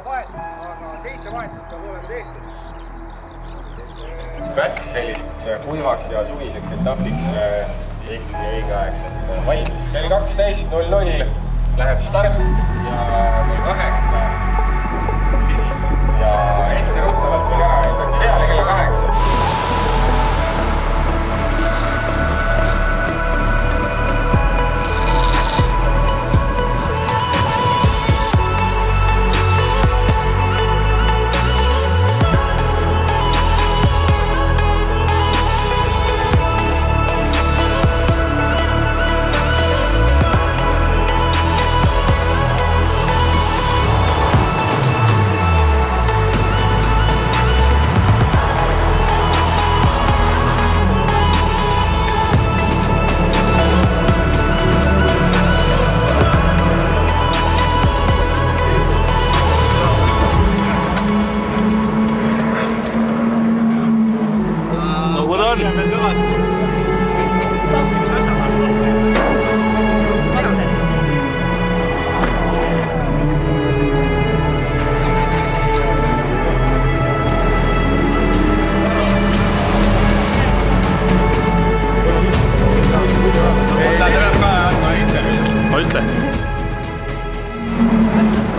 vahet, aga 7 vahetust peab olema tehtud. Pätks selliseks kuivaks ja suviseks etapiks ikkagi õigeaegselt valmis. Kell 12.00 läheb start ja kell 8 finiš. Ja etteruttavalt võin ära öelda, et peale kella 8.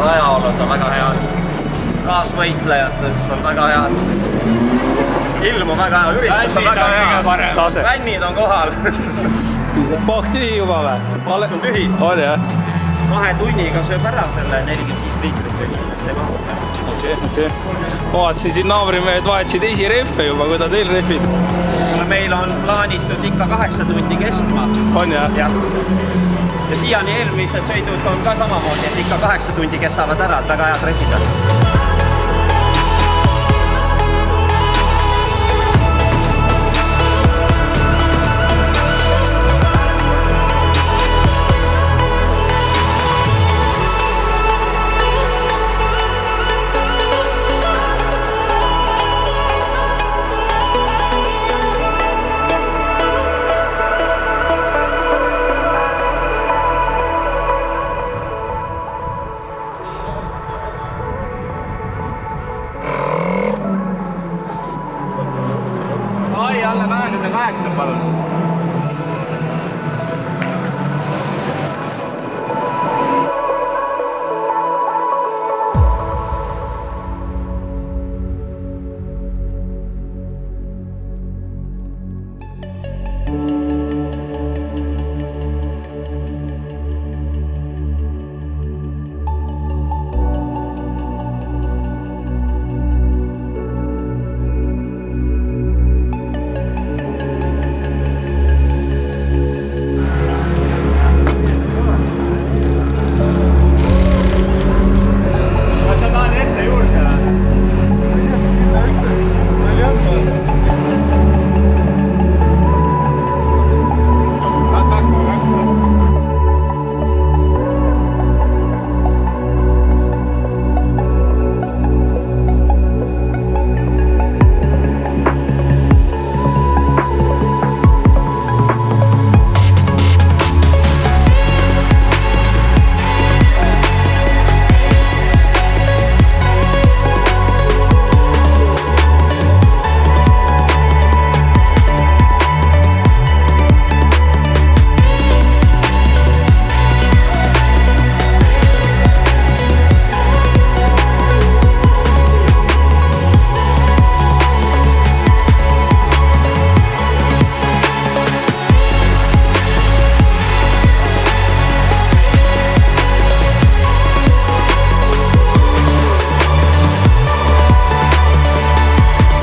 Rajaolud on väga head, kaasvõitlejad on väga head, ilm on väga hea, üritus on väga hea, vännid on kohal. Paak tühi juba või? Paak on tühi. On jah? 2 tunniga sööb ära selle 45 liitrit kõigilisse mahuta. Okay. Ma vaatasin siin naabrimehed vahetasid teisi rehve juba, kui ta teil rehvid? Meil on plaanitud ikka 8 tundi kestma. On jah? Ja siiani eelmised sõidud on ka samamoodi, et ikka 8 tundi kestavad ära, et väga head rehvid on.